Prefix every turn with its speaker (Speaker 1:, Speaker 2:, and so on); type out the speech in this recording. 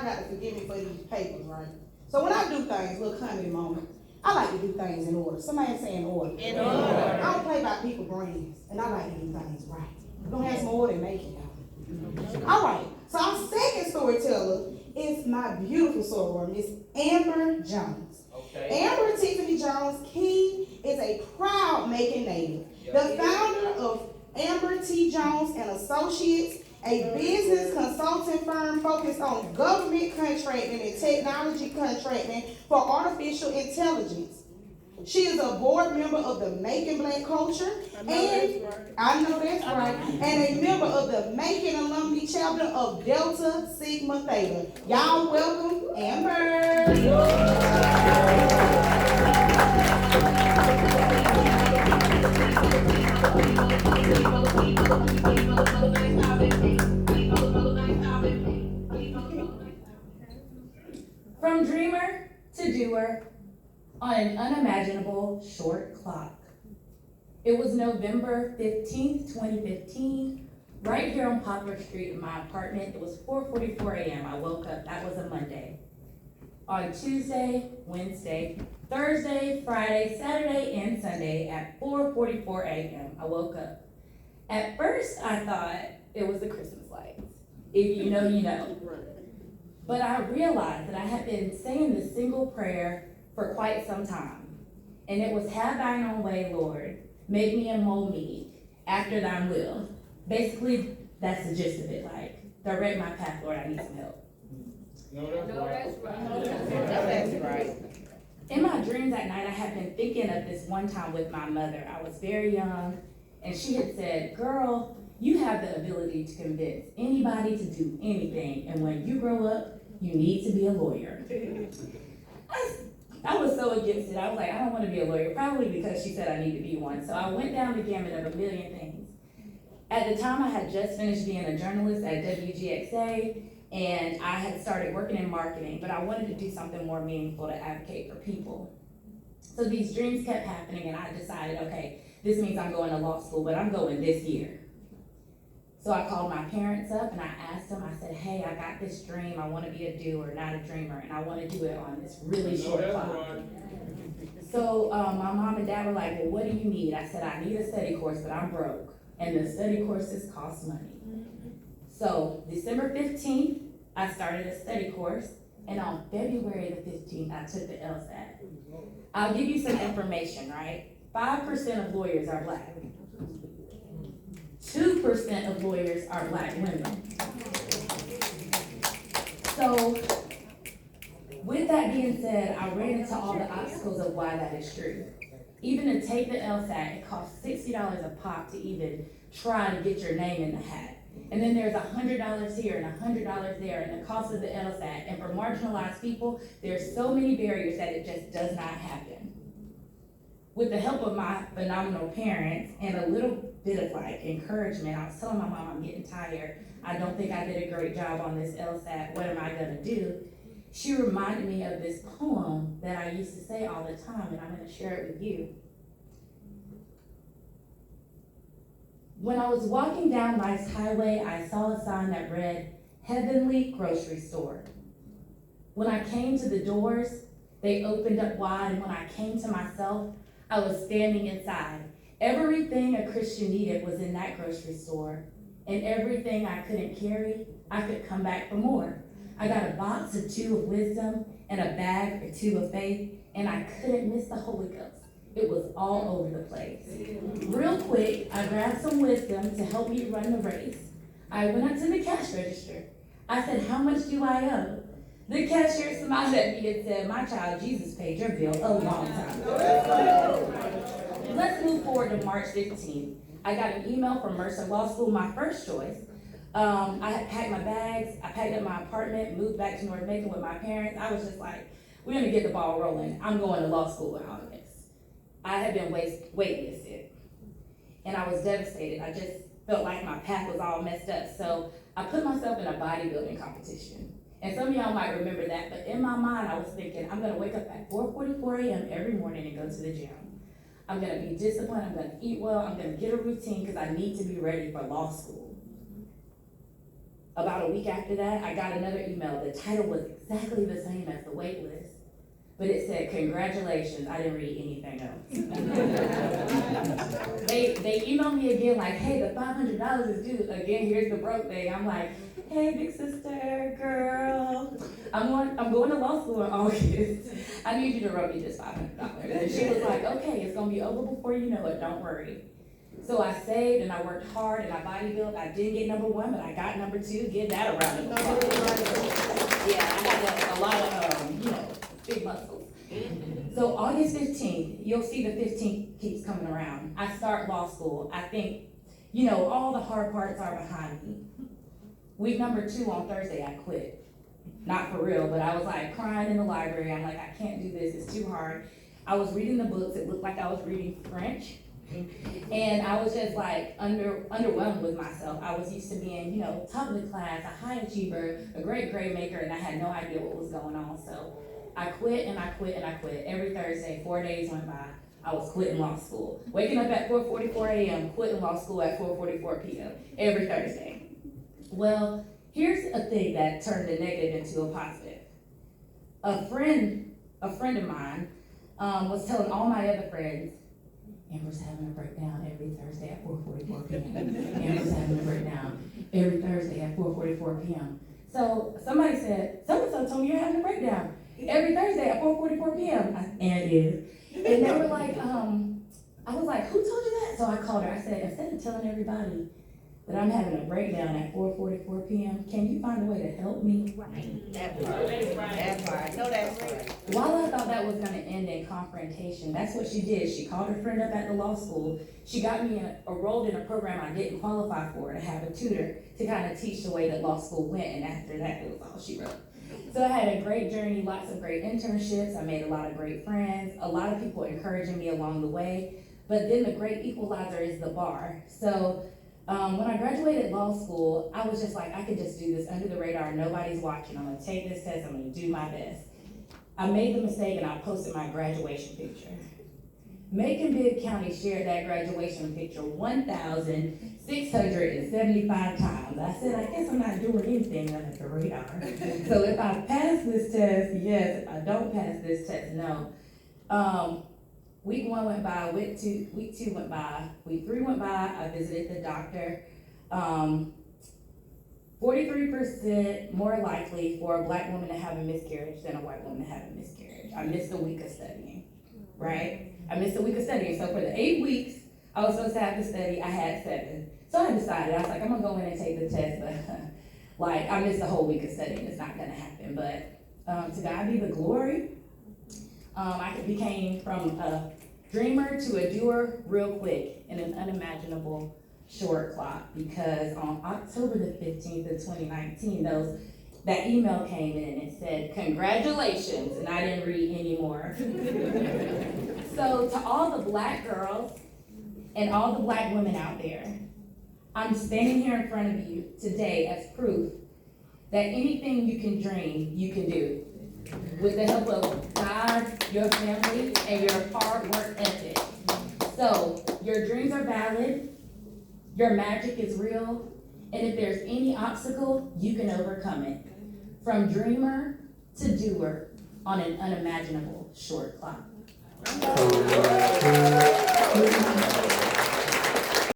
Speaker 1: y'all got to forgive me for these papers, right? So when I do things, little comedy moment, I like to do things in order. Somebody say in order.
Speaker 2: In order.
Speaker 1: I don't play by people's brains, and I like to do things right. We're gonna have some order and make it happen. All right. So our second storyteller is my beautiful soror, Miss Amber Jones.
Speaker 3: Okay.
Speaker 1: Amber Tiffany Jones King is a proud Macon native, the founder of Amber T. Jones and Associates, a business consulting firm focused on government contracting and technology contracting for artificial intelligence. She is a board member of the Macon Black Culture, I know that's right, and a member of the Macon Alumni Chapter of Delta Sigma Theta. Y'all welcome Amber.
Speaker 4: From dreamer to doer on an unimaginable short clock. It was November 15th, 2015, right here on Poplar Street in my apartment. It was 4:44 a.m. I woke up, that was a Monday. On Tuesday, Wednesday, Thursday, Friday, Saturday, and Sunday at 4:44 a.m. I woke up. At first, I thought it was the Christmas lights. If you know, you know. But I realized that I had been saying this single prayer for quite some time. And it was, have thine own way, Lord. Make me and mold me after thine will. Basically, that's the gist of it. Like, direct my path, Lord, I need some help.
Speaker 2: That's right.
Speaker 4: In my dreams at night, I had been thinking of this one time with my mother. I was very young, and she had said, girl, you have the ability to convince anybody to do anything, and when you grow up, you need to be a lawyer. I was so against it. I was like, I don't want to be a lawyer, probably because she said I need to be one. So I went down the gamut of a million things. At the time, I had just finished being a journalist at WGXA, and I had started working in marketing, but I wanted to do something more meaningful to advocate for people. So these dreams kept happening, and I decided, okay, this means I'm going to law school, but I'm going this year. So I called my parents up and I asked them, I said, hey, I got this dream. I want to be a doer, not a dreamer, and I want to do it on this really short clock. So my mom and dad were like, well, what do you need? I said, I need a study course, but I'm broke, and the study courses cost money. So December 15th, I started a study course, and on February the 15th, I took the LSAT. I'll give you some information, right? 5% of lawyers are Black. 2% of lawyers are Black women. So, with that being said, I ran into all the obstacles of why that is true. Even to take the LSAT, it costs $60 a pop to even try to get your name in the hat. And then there's $100 here and $100 there, and the cost of the LSAT. And for marginalized people, there's so many barriers that it just does not happen. With the help of my phenomenal parents and a little bit of like encouragement, I was telling my mom, I'm getting tired. I don't think I did a great job on this LSAT. What am I gonna do? She reminded me of this poem that I used to say all the time, and I'm gonna share it with you. When I was walking down life's highway, I saw a sign that read, Heavenly Grocery Store. When I came to the doors, they opened up wide, and when I came to myself, I was standing inside. Everything a Christian needed was in that grocery store, and everything I couldn't carry, I could come back for more. I got a box or two of wisdom and a bag or two of faith, and I couldn't miss the Holy Ghost. It was all over the place. Real quick, I grabbed some wisdom to help me run the race. I went up to the cash register. I said, how much do I owe? The cashier smiled at me and said, my child, Jesus paid your bill a long time ago. Let's move forward to March 15th. I got an email from Mercer Law School, my first choice. I had packed my bags, I packed up my apartment, moved back to North Macon with my parents. I was just like, we're gonna get the ball rolling. I'm going to law school out of this. I had been waitlisted, and I was devastated. I just felt like my path was all messed up. So I put myself in a bodybuilding competition. And some of y'all might remember that, but in my mind, I was thinking, I'm gonna wake up at 4:44 a.m. every morning and go to the gym. I'm gonna be disciplined, I'm gonna eat well, I'm gonna get a routine because I need to be ready for law school. About a week after that, I got another email. The title was exactly the same as the wait list, but it said, congratulations. I didn't read anything else. They emailed me again like, hey, the $500 is due. Again, here's the broke thing. I'm like, hey, big sister, girl. I'm going to law school in August. I need you to write me this $500. And she was like, okay, it's gonna be over before you know it, don't worry. So I saved and I worked hard and I bodybuilt. I didn't get number 1, but I got number 2. Give that a round of applause. Yeah, I had a lot of, big muscles. So August 15th, you'll see the 15th keeps coming around. I start law school. I think, all the hard parts are behind me. Week number 2 on Thursday, I quit. Not for real, but I was like crying in the library. I'm like, I can't do this, it's too hard. I was reading the books, it looked like I was reading French. And I was just like underwhelmed with myself. I was used to being, top of the class, a high achiever, a great grade maker, and I had no idea what was going on. So I quit and I quit and I quit. Every Thursday, 4 days went by, I was quitting law school. Waking up at 4:44 a.m., quitting law school at 4:44 p.m. every Thursday. Well, here's a thing that turned the negative into a positive. A friend of mine was telling all my other friends, Amber's having a breakdown every Thursday at 4:44 p.m. Amber's having a breakdown every Thursday at 4:44 p.m. So somebody said, so-and-so told me you're having a breakdown every Thursday at 4:44 p.m. And it is. And they were like, I was like, who told you that? So I called her. I said, instead of telling everybody that I'm having a breakdown at 4:44 p.m., can you find a way to help me?
Speaker 2: Right. That part. No, that's right.
Speaker 4: While I thought that was going to end in confrontation, that's what she did. She called her friend up at the law school. She got me enrolled in a program I didn't qualify for, to have a tutor to kind of teach the way that law school went, and after that, it was all she wrote. So I had a great journey, lots of great internships. I made a lot of great friends, a lot of people encouraging me along the way. But then the great equalizer is the bar. So when I graduated law school, I was just like, I could just do this under the radar. Nobody's watching. I'm gonna take this test. I'm gonna do my best. I made the mistake and I posted my graduation picture. Macon County shared that graduation picture 1,675 times. I said, I guess I'm not doing anything under the radar. So if I pass this test, yes. If I don't pass this test, no. Week 1 went by, week 2 went by, week 3 went by, I visited the doctor. 43% more likely for a black woman to have a miscarriage than a white woman to have a miscarriage. I missed a week of studying, right? I missed a week of studying. So for the 8 weeks I was supposed to have to study, I had 7. So I decided, I was like, I'm gonna go in and take the test, but I missed a whole week of studying. It's not gonna happen, but to God be the glory. I became from a dreamer to a doer real quick in an unimaginable short clock, because on October the 15th of 2019, that email came in and it said, congratulations, and I didn't read anymore. So to all the black girls and all the black women out there, I'm standing here in front of you today as proof that anything you can dream, you can do. With the help of God, your family, and your hard work ethic. So, your dreams are valid, your magic is real, and if there's any obstacle, you can overcome it. From dreamer to doer on an unimaginable short clock.